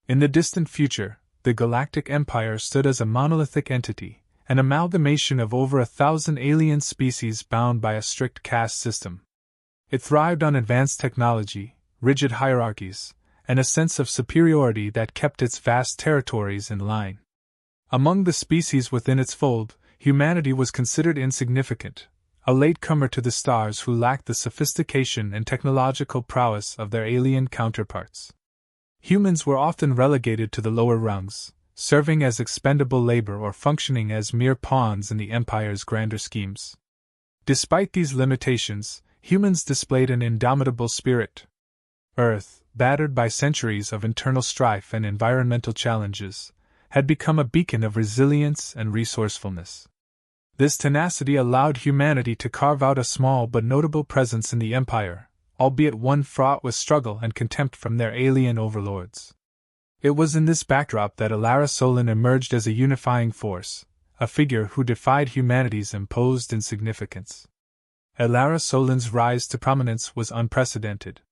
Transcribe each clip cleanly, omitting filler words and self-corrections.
In the distant future, the Galactic Empire stood as a monolithic entity, an amalgamation of over 1,000 alien species bound by a strict caste system. It thrived on advanced technology, rigid hierarchies, and a sense of superiority that kept its vast territories in line. Among the species within its fold, humanity was considered insignificant, a latecomer to the stars who lacked the sophistication and technological prowess of their alien counterparts. Humans were often relegated to the lower rungs, serving as expendable labor or functioning as mere pawns in the Empire's grander schemes. Despite these limitations, humans displayed an indomitable spirit. Earth, battered by centuries of internal strife and environmental challenges, had become a beacon of resilience and resourcefulness. This tenacity allowed humanity to carve out a small but notable presence in the Empire, albeit one fraught with struggle and contempt from their alien overlords. It was in this backdrop that Alara Solon emerged as a unifying force, a figure who defied humanity's imposed insignificance. Alara Solon's rise to prominence was unprecedented.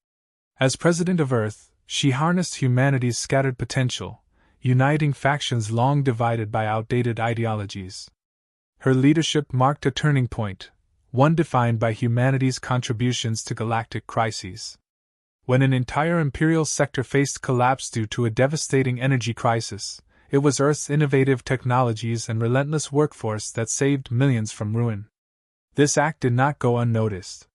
As President of Earth, she harnessed humanity's scattered potential, uniting factions long divided by outdated ideologies. Her leadership marked a turning point, one defined by humanity's contributions to galactic crises. When an entire imperial sector faced collapse due to a devastating energy crisis, it was Earth's innovative technologies and relentless workforce that saved millions from ruin. This act did not go unnoticed.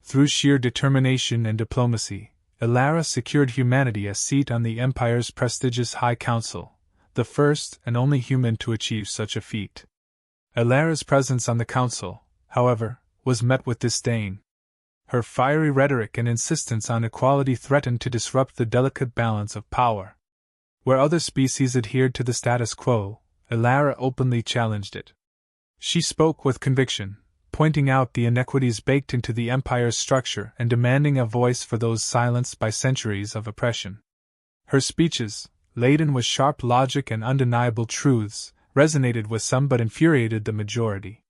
Through sheer determination and diplomacy, Alara secured humanity a seat on the Empire's prestigious High Council, the first and only human to achieve such a feat. Alara's presence on the council, however, was met with disdain. Her fiery rhetoric and insistence on equality threatened to disrupt the delicate balance of power. Where other species adhered to the status quo, Alara openly challenged it. She spoke with conviction, pointing out the inequities baked into the Empire's structure and demanding a voice for those silenced by centuries of oppression. Her speeches, laden with sharp logic and undeniable truths, resonated with some but infuriated the majority.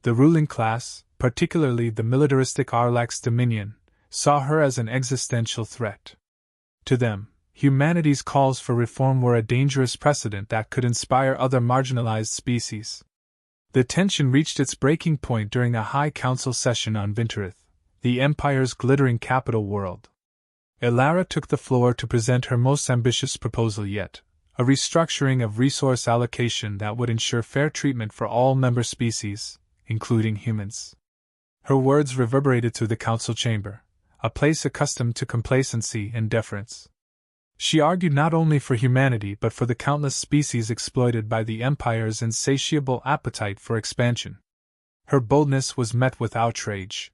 The ruling class, particularly the militaristic Arlax Dominion, saw her as an existential threat. To them, humanity's calls for reform were a dangerous precedent that could inspire other marginalized species. The tension reached its breaking point during a High Council session on Vinterith, the Empire's glittering capital world. Alara took the floor to present her most ambitious proposal yet, a restructuring of resource allocation that would ensure fair treatment for all member species, including humans. Her words reverberated through the council chamber, a place accustomed to complacency and deference. She argued not only for humanity but for the countless species exploited by the Empire's insatiable appetite for expansion. Her boldness was met with outrage.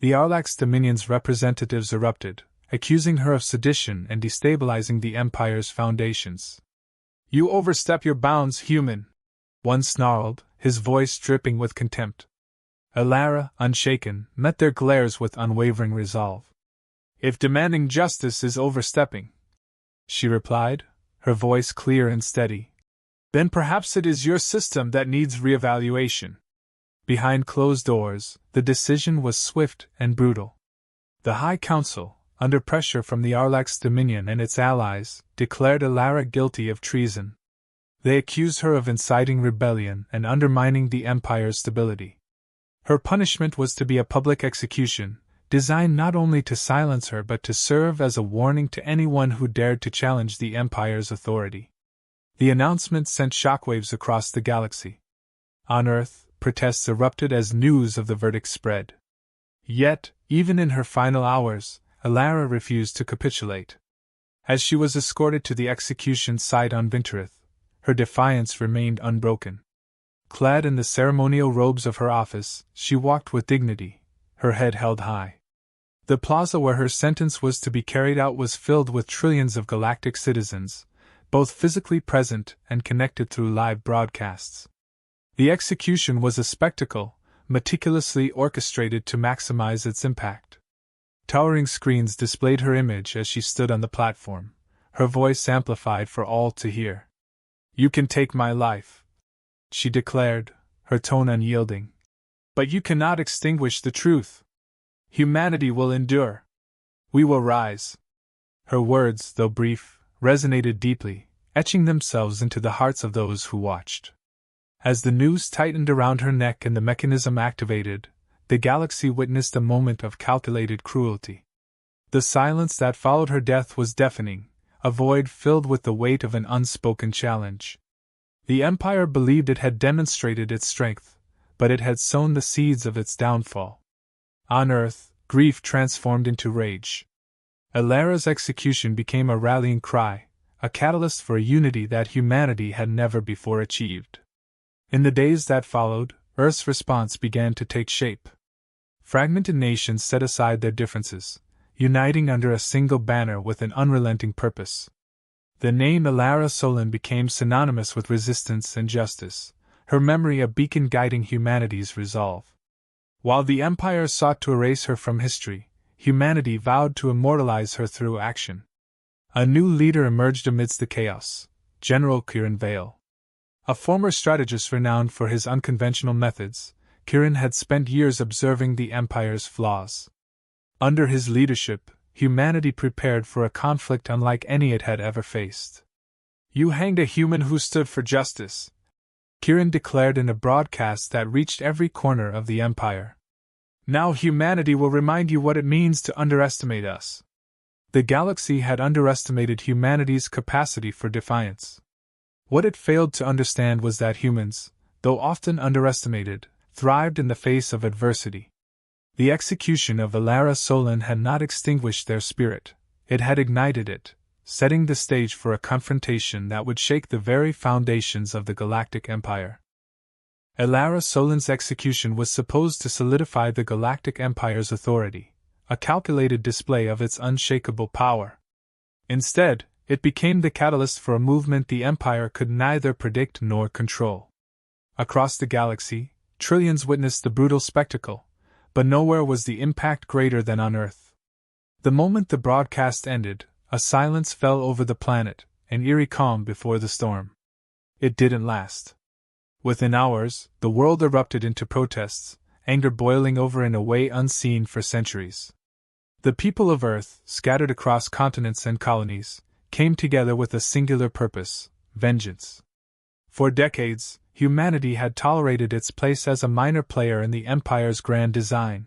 The Arlax Dominion's representatives erupted, accusing her of sedition and destabilizing the Empire's foundations. "You overstep your bounds, human!" one snarled, his voice dripping with contempt. Alara, unshaken, met their glares with unwavering resolve. "If demanding justice is overstepping," she replied, her voice clear and steady, "then perhaps it is your system that needs reevaluation." Behind closed doors, the decision was swift and brutal. The High Council, under pressure from the Arlax Dominion and its allies, declared Alara guilty of treason. They accused her of inciting rebellion and undermining the Empire's stability. Her punishment was to be a public execution, designed not only to silence her but to serve as a warning to anyone who dared to challenge the Empire's authority. The announcement sent shockwaves across the galaxy. On Earth, protests erupted as news of the verdict spread. Yet, even in her final hours, Alara refused to capitulate. As she was escorted to the execution site on Vinterith, her defiance remained unbroken. Clad in the ceremonial robes of her office, she walked with dignity, her head held high. The plaza where her sentence was to be carried out was filled with trillions of galactic citizens, both physically present and connected through live broadcasts. The execution was a spectacle, meticulously orchestrated to maximize its impact. Towering screens displayed her image as she stood on the platform, her voice amplified for all to hear. "You can take my life," she declared, her tone unyielding. "But you cannot extinguish the truth. Humanity will endure. We will rise." Her words, though brief, resonated deeply, etching themselves into the hearts of those who watched. As the noose tightened around her neck and the mechanism activated, the galaxy witnessed a moment of calculated cruelty. The silence that followed her death was deafening, a void filled with the weight of an unspoken challenge. The Empire believed it had demonstrated its strength, but it had sown the seeds of its downfall. On Earth, grief transformed into rage. Alara's execution became a rallying cry, a catalyst for a unity that humanity had never before achieved. In the days that followed, Earth's response began to take shape. Fragmented nations set aside their differences, uniting under a single banner with an unrelenting purpose. The name Alara Solon became synonymous with resistance and justice, her memory a beacon guiding humanity's resolve. While the Empire sought to erase her from history, humanity vowed to immortalize her through action. A new leader emerged amidst the chaos, General Kirin Vale. A former strategist renowned for his unconventional methods, Kirin had spent years observing the Empire's flaws. Under his leadership, humanity prepared for a conflict unlike any it had ever faced. "You hanged a human who stood for justice," Kirin declared in a broadcast that reached every corner of the Empire. "Now humanity will remind you what it means to underestimate us." The galaxy had underestimated humanity's capacity for defiance. What it failed to understand was that humans, though often underestimated, thrived in the face of adversity. The execution of Alara Solon had not extinguished their spirit, it had ignited it, setting the stage for a confrontation that would shake the very foundations of the Galactic Empire. Alara Solon's execution was supposed to solidify the Galactic Empire's authority, a calculated display of its unshakable power. Instead, it became the catalyst for a movement the Empire could neither predict nor control. Across the galaxy, trillions witnessed the brutal spectacle, but nowhere was the impact greater than on Earth. The moment the broadcast ended, a silence fell over the planet, an eerie calm before the storm. It didn't last. Within hours, the world erupted into protests, anger boiling over in a way unseen for centuries. The people of Earth, scattered across continents and colonies, came together with a singular purpose: vengeance. For decades, humanity had tolerated its place as a minor player in the Empire's grand design.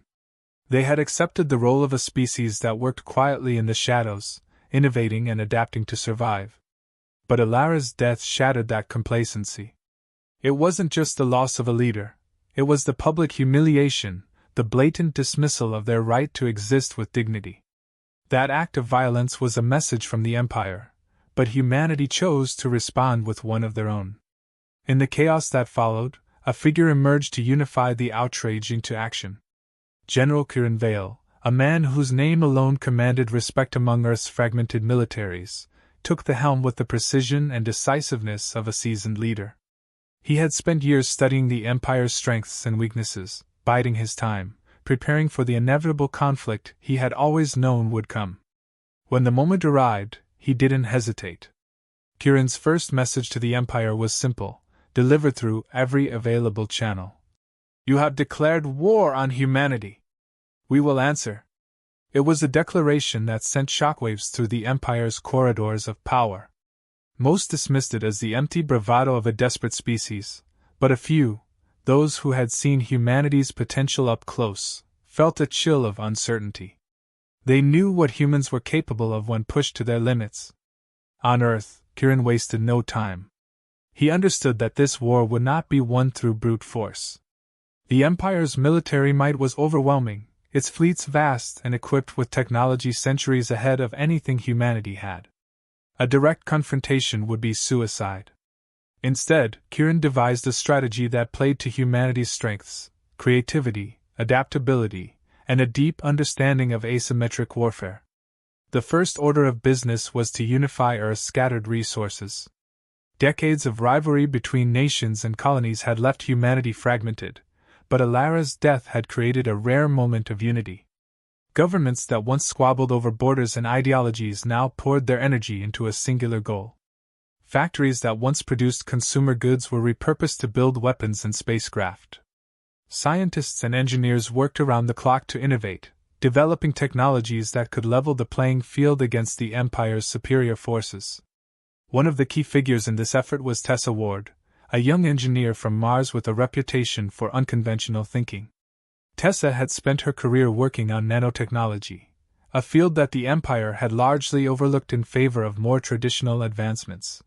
They had accepted the role of a species that worked quietly in the shadows, innovating and adapting to survive. But Alara's death shattered that complacency. It wasn't just the loss of a leader, it was the public humiliation, the blatant dismissal of their right to exist with dignity. That act of violence was a message from the Empire, but humanity chose to respond with one of their own. In the chaos that followed, a figure emerged to unify the outrage into action. General Kirin Vale, a man whose name alone commanded respect among Earth's fragmented militaries, took the helm with the precision and decisiveness of a seasoned leader. He had spent years studying the Empire's strengths and weaknesses, biding his time, preparing for the inevitable conflict he had always known would come. When the moment arrived, he didn't hesitate. Kirin's first message to the Empire was simple, delivered through every available channel. "You have declared war on humanity. We will answer." It was a declaration that sent shockwaves through the Empire's corridors of power. Most dismissed it as the empty bravado of a desperate species, but a few, those who had seen humanity's potential up close, felt a chill of uncertainty. They knew what humans were capable of when pushed to their limits. On Earth, Kirin wasted no time. He understood that this war would not be won through brute force. The Empire's military might was overwhelming, its fleets vast and equipped with technology centuries ahead of anything humanity had. A direct confrontation would be suicide. Instead, Kirin devised a strategy that played to humanity's strengths: creativity, adaptability, and a deep understanding of asymmetric warfare. The first order of business was to unify Earth's scattered resources. Decades of rivalry between nations and colonies had left humanity fragmented, but Alara's death had created a rare moment of unity. Governments that once squabbled over borders and ideologies now poured their energy into a singular goal. Factories that once produced consumer goods were repurposed to build weapons and spacecraft. Scientists and engineers worked around the clock to innovate, developing technologies that could level the playing field against the Empire's superior forces. One of the key figures in this effort was Tessa Ward, a young engineer from Mars with a reputation for unconventional thinking. Tessa had spent her career working on nanotechnology, a field that the Empire had largely overlooked in favor of more traditional advancements.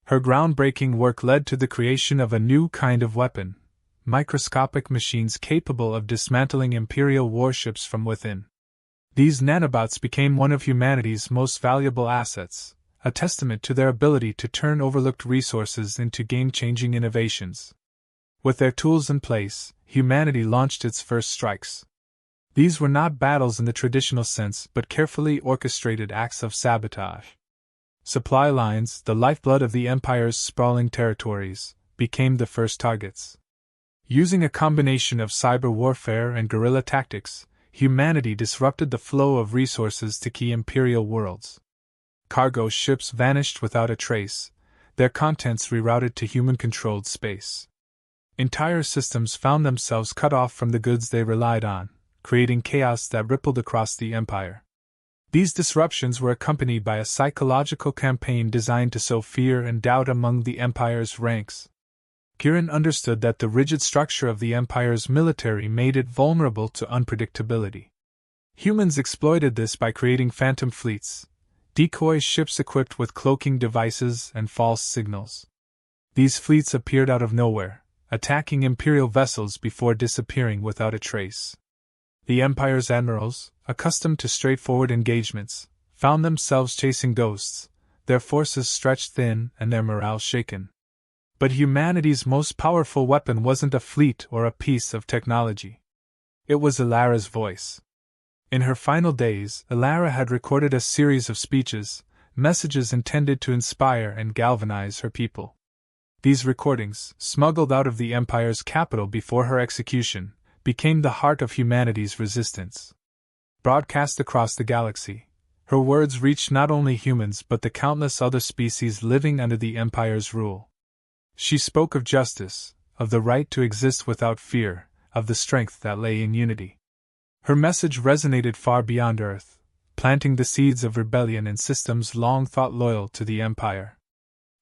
Her groundbreaking work led to the creation of a new kind of weapon, microscopic machines capable of dismantling Imperial warships from within. These nanobots became one of humanity's most valuable assets, a testament to their ability to turn overlooked resources into game-changing innovations. With their tools in place, humanity launched its first strikes. These were not battles in the traditional sense but carefully orchestrated acts of sabotage. Supply lines, the lifeblood of the Empire's sprawling territories, became the first targets. Using a combination of cyber warfare and guerrilla tactics, humanity disrupted the flow of resources to key Imperial worlds. Cargo ships vanished without a trace, their contents rerouted to human-controlled space. Entire systems found themselves cut off from the goods they relied on, creating chaos that rippled across the Empire. These disruptions were accompanied by a psychological campaign designed to sow fear and doubt among the Empire's ranks. Kieran understood that the rigid structure of the Empire's military made it vulnerable to unpredictability. Humans exploited this by creating phantom fleets, decoy ships equipped with cloaking devices and false signals. These fleets appeared out of nowhere, attacking Imperial vessels before disappearing without a trace. The Empire's admirals, accustomed to straightforward engagements, found themselves chasing ghosts, their forces stretched thin and their morale shaken. But humanity's most powerful weapon wasn't a fleet or a piece of technology. It was Ilara's voice. In her final days, Ilara had recorded a series of speeches, messages intended to inspire and galvanize her people. These recordings, smuggled out of the Empire's capital before her execution, became the heart of humanity's resistance. Broadcast across the galaxy, her words reached not only humans but the countless other species living under the Empire's rule. She spoke of justice, of the right to exist without fear, of the strength that lay in unity. Her message resonated far beyond Earth, planting the seeds of rebellion in systems long thought loyal to the Empire.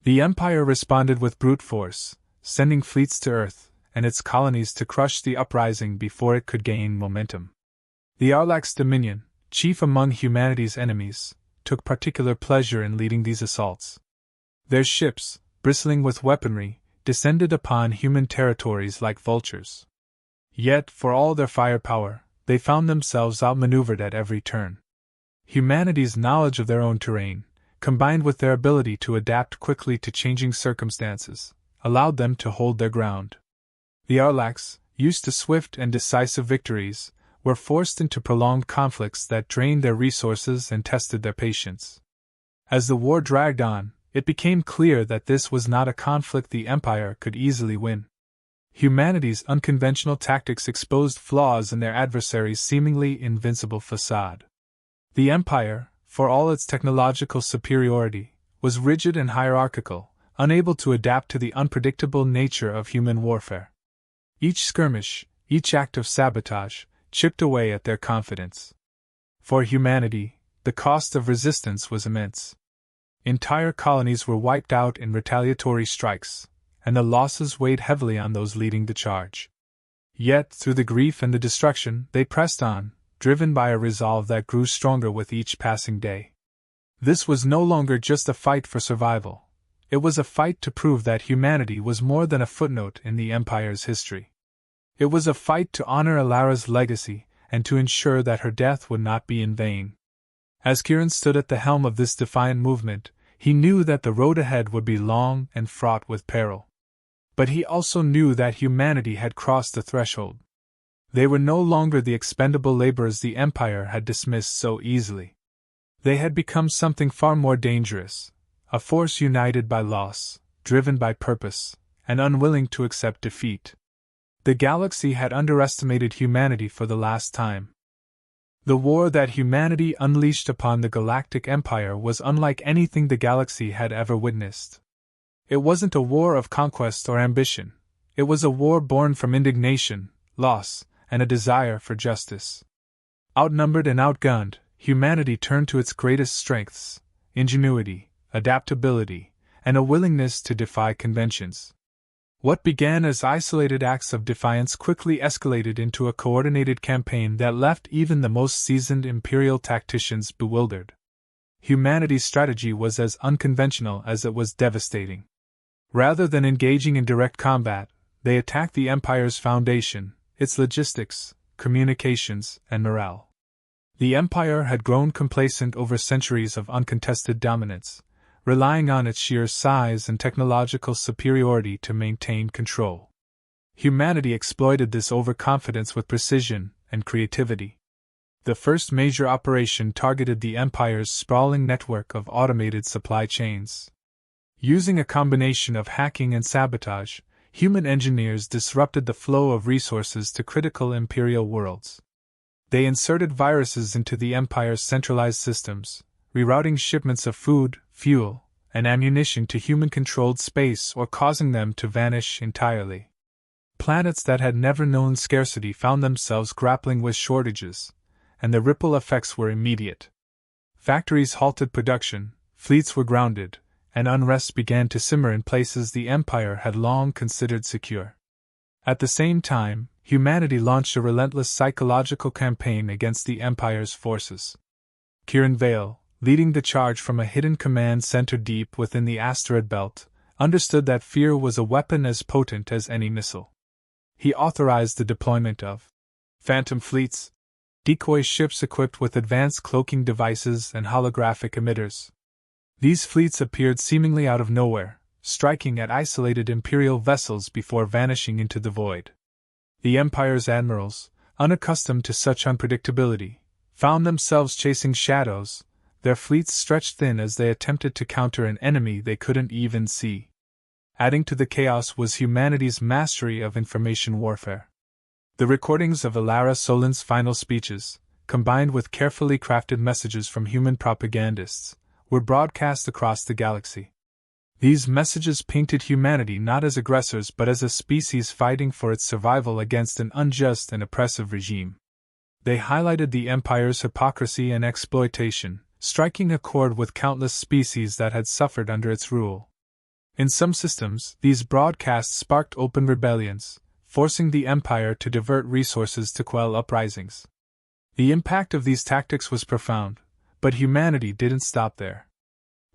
The Empire responded with brute force, sending fleets to Earth and its colonies to crush the uprising before it could gain momentum. The Arlax Dominion, chief among humanity's enemies, took particular pleasure in leading these assaults. Their ships, bristling with weaponry, descended upon human territories like vultures. Yet, for all their firepower, they found themselves outmaneuvered at every turn. Humanity's knowledge of their own terrain, combined with their ability to adapt quickly to changing circumstances, allowed them to hold their ground. The Arlax, used to swift and decisive victories, were forced into prolonged conflicts that drained their resources and tested their patience. As the war dragged on, it became clear that this was not a conflict the Empire could easily win. Humanity's unconventional tactics exposed flaws in their adversaries' seemingly invincible facade. The Empire, for all its technological superiority, was rigid and hierarchical, unable to adapt to the unpredictable nature of human warfare. Each skirmish, each act of sabotage, chipped away at their confidence. For humanity, the cost of resistance was immense. Entire colonies were wiped out in retaliatory strikes, and the losses weighed heavily on those leading the charge. Yet, through the grief and the destruction, they pressed on, driven by a resolve that grew stronger with each passing day. This was no longer just a fight for survival. It was a fight to prove that humanity was more than a footnote in the Empire's history. It was a fight to honor Ilara's legacy and to ensure that her death would not be in vain. As Kieran stood at the helm of this defiant movement, he knew that the road ahead would be long and fraught with peril. But he also knew that humanity had crossed the threshold. They were no longer the expendable laborers the Empire had dismissed so easily. They had become something far more dangerous, a force united by loss, driven by purpose, and unwilling to accept defeat. The galaxy had underestimated humanity for the last time. The war that humanity unleashed upon the Galactic Empire was unlike anything the galaxy had ever witnessed. It wasn't a war of conquest or ambition. It was a war born from indignation, loss, and a desire for justice. Outnumbered and outgunned, humanity turned to its greatest strengths: ingenuity, adaptability, and a willingness to defy conventions. What began as isolated acts of defiance quickly escalated into a coordinated campaign that left even the most seasoned imperial tacticians bewildered. Humanity's strategy was as unconventional as it was devastating. Rather than engaging in direct combat, they attacked the Empire's foundation, its logistics, communications, and morale. The Empire had grown complacent over centuries of uncontested dominance, relying on its sheer size and technological superiority to maintain control. Humanity exploited this overconfidence with precision and creativity. The first major operation targeted the Empire's sprawling network of automated supply chains. Using a combination of hacking and sabotage, human engineers disrupted the flow of resources to critical Imperial worlds. They inserted viruses into the Empire's centralized systems, rerouting shipments of food, fuel, and ammunition to human-controlled space or causing them to vanish entirely. Planets that had never known scarcity found themselves grappling with shortages, and the ripple effects were immediate. Factories halted production, fleets were grounded, and unrest began to simmer in places the Empire had long considered secure. At the same time, humanity launched a relentless psychological campaign against the Empire's forces. Kieran Vale, leading the charge from a hidden command center deep within the asteroid belt, understood that fear was a weapon as potent as any missile. He authorized the deployment of phantom fleets, decoy ships equipped with advanced cloaking devices and holographic emitters. These fleets appeared seemingly out of nowhere, striking at isolated Imperial vessels before vanishing into the void. The Empire's admirals, unaccustomed to such unpredictability, found themselves chasing shadows, their fleets stretched thin as they attempted to counter an enemy they couldn't even see. Adding to the chaos was humanity's mastery of information warfare. The recordings of Ilara Solin's final speeches, combined with carefully crafted messages from human propagandists, were broadcast across the galaxy. These messages painted humanity not as aggressors but as a species fighting for its survival against an unjust and oppressive regime. They highlighted the Empire's hypocrisy and exploitation, striking a chord with countless species that had suffered under its rule. In some systems, these broadcasts sparked open rebellions, forcing the Empire to divert resources to quell uprisings. The impact of these tactics was profound, but humanity didn't stop there.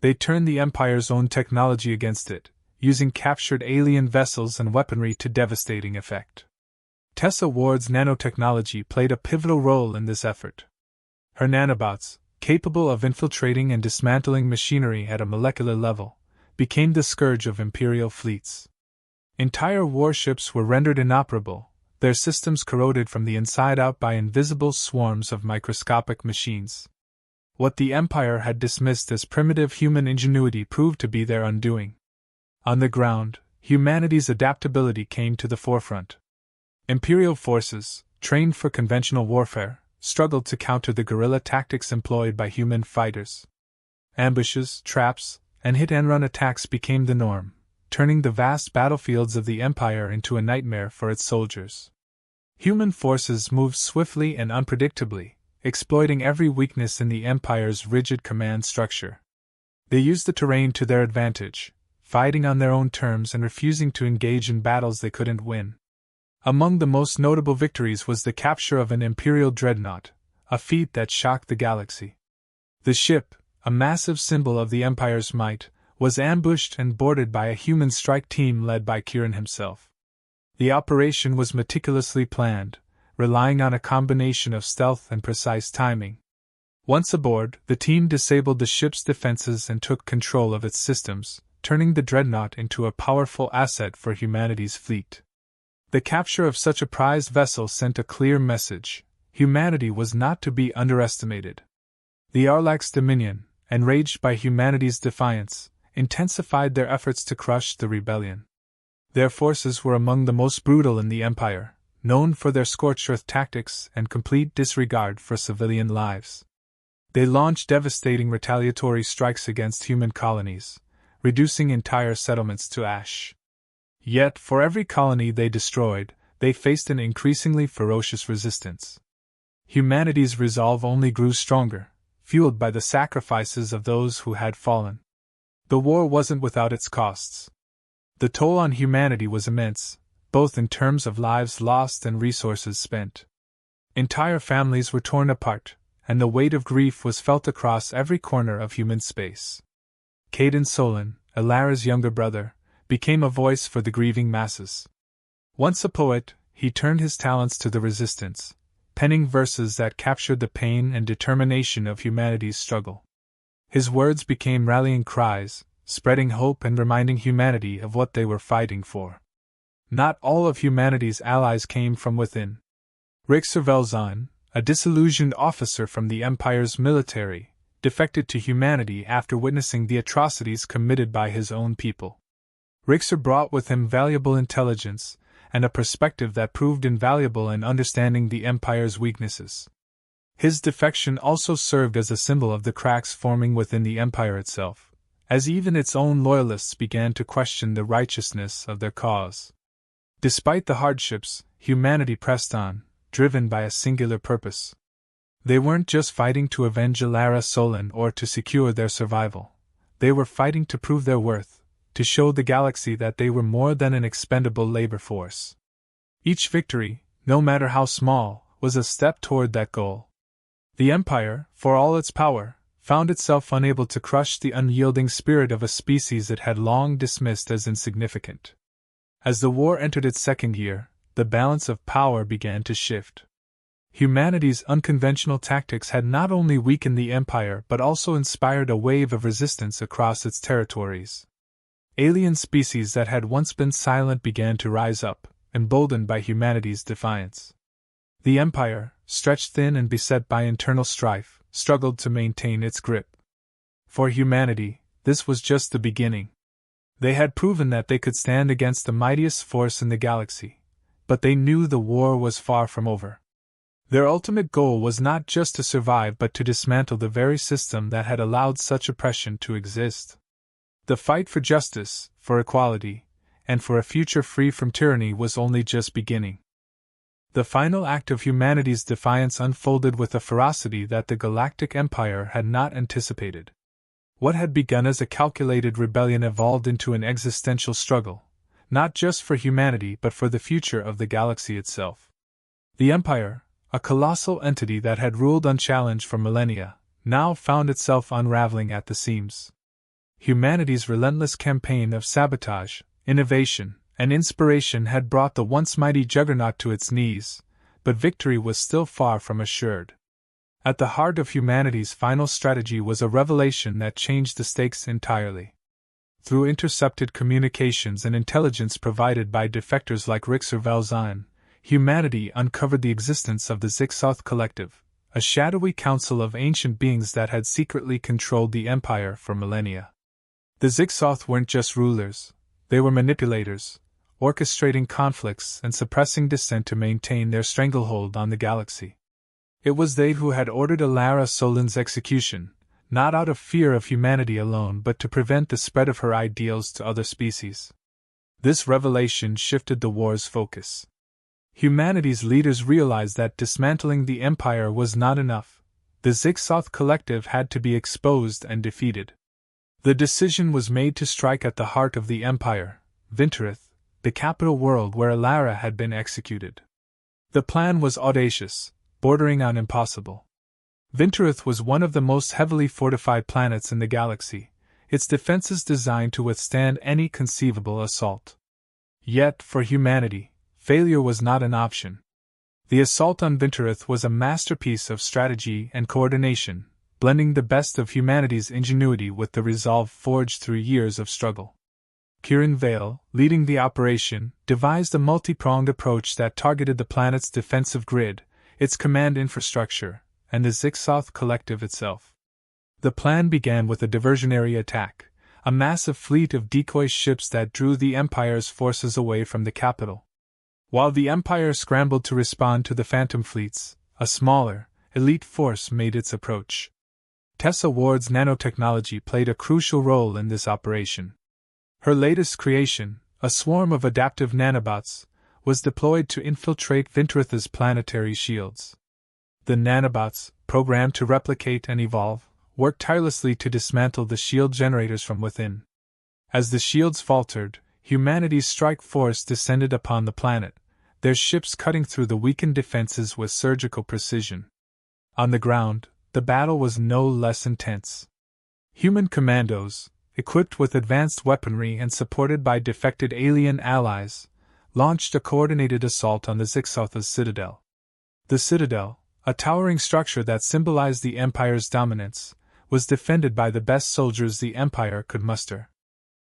They turned the Empire's own technology against it, using captured alien vessels and weaponry to devastating effect. Tessa Ward's nanotechnology played a pivotal role in this effort. Her nanobots, capable of infiltrating and dismantling machinery at a molecular level, became the scourge of Imperial fleets. Entire warships were rendered inoperable, their systems corroded from the inside out by invisible swarms of microscopic machines. What the Empire had dismissed as primitive human ingenuity proved to be their undoing. On the ground, humanity's adaptability came to the forefront. Imperial forces, trained for conventional warfare, struggled to counter the guerrilla tactics employed by human fighters. Ambushes, traps, and hit-and-run attacks became the norm, turning the vast battlefields of the Empire into a nightmare for its soldiers. Human forces moved swiftly and unpredictably, exploiting every weakness in the Empire's rigid command structure. They used the terrain to their advantage, fighting on their own terms and refusing to engage in battles they couldn't win. Among the most notable victories was the capture of an Imperial dreadnought, a feat that shocked the galaxy. The ship, a massive symbol of the Empire's might, was ambushed and boarded by a human strike team led by Kieran himself. The operation was meticulously planned, relying on a combination of stealth and precise timing. Once aboard, the team disabled the ship's defenses and took control of its systems, turning the dreadnought into a powerful asset for humanity's fleet. The capture of such a prized vessel sent a clear message: humanity was not to be underestimated. The Arlax's dominion, enraged by humanity's defiance, intensified their efforts to crush the rebellion. Their forces were among the most brutal in the Empire, known for their scorched earth tactics and complete disregard for civilian lives. They launched devastating retaliatory strikes against human colonies, reducing entire settlements to ash. Yet, for every colony they destroyed, they faced an increasingly ferocious resistance. Humanity's resolve only grew stronger, fueled by the sacrifices of those who had fallen. The war wasn't without its costs. The toll on humanity was immense, both in terms of lives lost and resources spent. Entire families were torn apart, and the weight of grief was felt across every corner of human space. Caden Solon, Alara's younger brother, became a voice for the grieving masses. Once a poet, he turned his talents to the resistance, penning verses that captured the pain and determination of humanity's struggle. His words became rallying cries, spreading hope and reminding humanity of what they were fighting for. Not all of humanity's allies came from within. Ruthless, a disillusioned officer from the Empire's military, defected to humanity after witnessing the atrocities committed by his own people. Ruthless brought with him valuable intelligence, and a perspective that proved invaluable in understanding the Empire's weaknesses. His defection also served as a symbol of the cracks forming within the Empire itself, as even its own loyalists began to question the righteousness of their cause. Despite the hardships, humanity pressed on, driven by a singular purpose. They weren't just fighting to avenge Alara Solon or to secure their survival. They were fighting to prove their worth, to show the galaxy that they were more than an expendable labor force. Each victory, no matter how small, was a step toward that goal. The Empire, for all its power, found itself unable to crush the unyielding spirit of a species it had long dismissed as insignificant. As the war entered its second year, the balance of power began to shift. Humanity's unconventional tactics had not only weakened the Empire but also inspired a wave of resistance across its territories. Alien species that had once been silent began to rise up, emboldened by humanity's defiance. The Empire, stretched thin and beset by internal strife, struggled to maintain its grip. For humanity, this was just the beginning. They had proven that they could stand against the mightiest force in the galaxy, but they knew the war was far from over. Their ultimate goal was not just to survive but to dismantle the very system that had allowed such oppression to exist. The fight for justice, for equality, and for a future free from tyranny was only just beginning. The final act of humanity's defiance unfolded with a ferocity that the Galactic Empire had not anticipated. What had begun as a calculated rebellion evolved into an existential struggle, not just for humanity but for the future of the galaxy itself. The Empire, a colossal entity that had ruled unchallenged for millennia, now found itself unraveling at the seams. Humanity's relentless campaign of sabotage, innovation, and inspiration had brought the once mighty juggernaut to its knees, but victory was still far from assured. At the heart of humanity's final strategy was a revelation that changed the stakes entirely. Through intercepted communications and intelligence provided by defectors like Ruthless, humanity uncovered the existence of the Zixoth Collective, a shadowy council of ancient beings that had secretly controlled the Empire for millennia. The Zixoth weren't just rulers, they were manipulators, orchestrating conflicts and suppressing dissent to maintain their stranglehold on the galaxy. It was they who had ordered Alara Solon's execution, not out of fear of humanity alone but to prevent the spread of her ideals to other species. This revelation shifted the war's focus. Humanity's leaders realized that dismantling the Empire was not enough. The Zixoth Collective had to be exposed and defeated. The decision was made to strike at the heart of the Empire, Vinterith, the capital world where Alara had been executed. The plan was audacious, bordering on impossible. Vinterith was one of the most heavily fortified planets in the galaxy, its defenses designed to withstand any conceivable assault. Yet, for humanity, failure was not an option. The assault on Vinterith was a masterpiece of strategy and coordination, blending the best of humanity's ingenuity with the resolve forged through years of struggle. Kieran Vale, leading the operation, devised a multi-pronged approach that targeted the planet's defensive grid, its command infrastructure, and the Zixoth Collective itself. The plan began with a diversionary attack, a massive fleet of decoy ships that drew the Empire's forces away from the capital. While the Empire scrambled to respond to the Phantom fleets, a smaller, elite force made its approach. Tessa Ward's nanotechnology played a crucial role in this operation. Her latest creation, a swarm of adaptive nanobots, was deployed to infiltrate Vinterith's planetary shields. The nanobots, programmed to replicate and evolve, worked tirelessly to dismantle the shield generators from within. As the shields faltered, humanity's strike force descended upon the planet, their ships cutting through the weakened defenses with surgical precision. On the ground, the battle was no less intense. Human commandos, equipped with advanced weaponry and supported by defected alien allies, launched a coordinated assault on the Zixotha's citadel. The citadel, a towering structure that symbolized the Empire's dominance, was defended by the best soldiers the Empire could muster.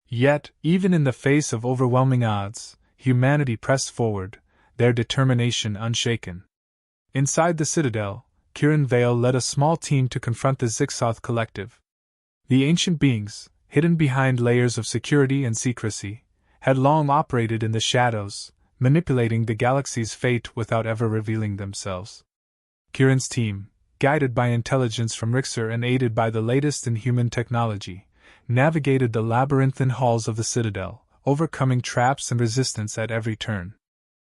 Yet, even in the face of overwhelming odds, humanity pressed forward, their determination unshaken. Inside the citadel, Kirin Vale led a small team to confront the Zixoth collective. The ancient beings, hidden behind layers of security and secrecy, had long operated in the shadows, manipulating the galaxy's fate without ever revealing themselves. Kirin's team, guided by intelligence from Rixer and aided by the latest in human technology, navigated the labyrinthine halls of the citadel, overcoming traps and resistance at every turn.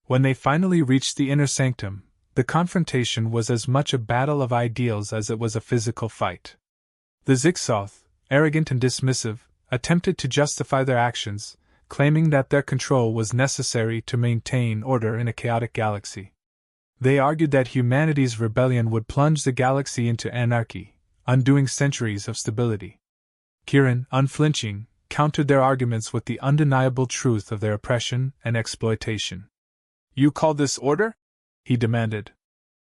When they finally reached the inner sanctum, the confrontation was as much a battle of ideals as it was a physical fight. The Zixoth, arrogant and dismissive, attempted to justify their actions, claiming that their control was necessary to maintain order in a chaotic galaxy. They argued that humanity's rebellion would plunge the galaxy into anarchy, undoing centuries of stability. Kirin, unflinching, countered their arguments with the undeniable truth of their oppression and exploitation. "You call this order?" he demanded.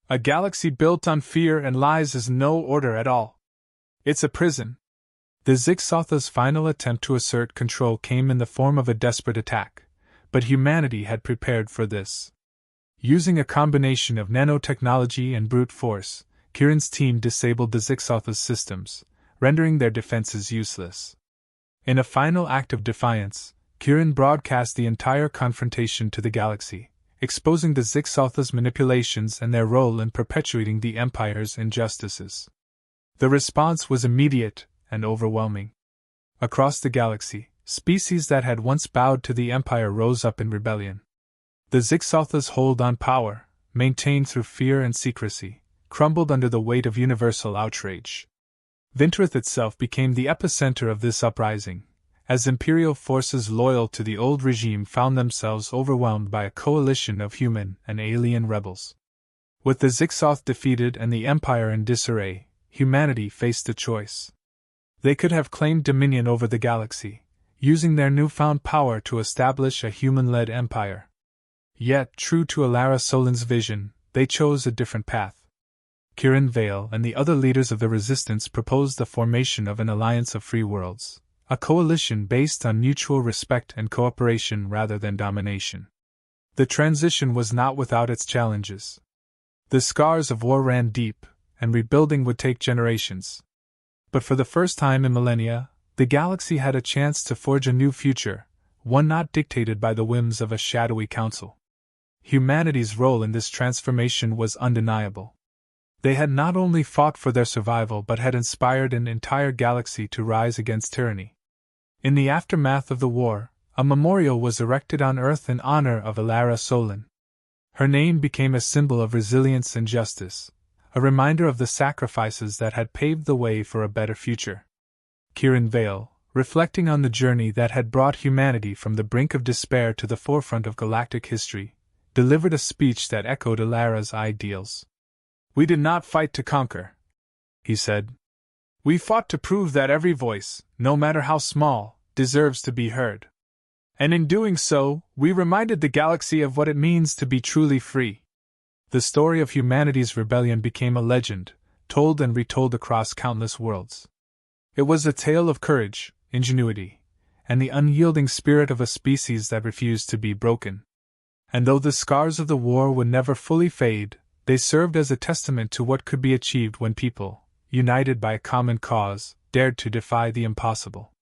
"A galaxy built on fear and lies is no order at all. It's a prison." The Zixotha's final attempt to assert control came in the form of a desperate attack, but humanity had prepared for this. Using a combination of nanotechnology and brute force, Kirin's team disabled the Zixotha's systems, rendering their defenses useless. In a final act of defiance, Kirin broadcast the entire confrontation to the galaxy, exposing the Zixotha's manipulations and their role in perpetuating the Empire's injustices. The response was immediate and overwhelming. Across the galaxy, species that had once bowed to the Empire rose up in rebellion. The Zixotha's hold on power, maintained through fear and secrecy, crumbled under the weight of universal outrage. Vintrith itself became the epicenter of this uprising, as Imperial forces loyal to the old regime found themselves overwhelmed by a coalition of human and alien rebels. With the Zixoth defeated and the Empire in disarray, humanity faced a choice. They could have claimed dominion over the galaxy, using their newfound power to establish a human-led empire. Yet, true to Alara Solin's vision, they chose a different path. Kirin Vale and the other leaders of the resistance proposed the formation of an alliance of free worlds, a coalition based on mutual respect and cooperation rather than domination. The transition was not without its challenges. The scars of war ran deep, and rebuilding would take generations. But for the first time in millennia, the galaxy had a chance to forge a new future, one not dictated by the whims of a shadowy council. Humanity's role in this transformation was undeniable. They had not only fought for their survival but had inspired an entire galaxy to rise against tyranny. In the aftermath of the war, a memorial was erected on Earth in honor of Alara Solin. Her name became a symbol of resilience and justice, a reminder of the sacrifices that had paved the way for a better future. Kirin Vale, reflecting on the journey that had brought humanity from the brink of despair to the forefront of galactic history, delivered a speech that echoed Alara's ideals. "We did not fight to conquer," he said. "We fought to prove that every voice, no matter how small, deserves to be heard. And in doing so, we reminded the galaxy of what it means to be truly free." The story of humanity's rebellion became a legend, told and retold across countless worlds. It was a tale of courage, ingenuity, and the unyielding spirit of a species that refused to be broken. And though the scars of the war would never fully fade, they served as a testament to what could be achieved when people, united by a common cause, dared to defy the impossible.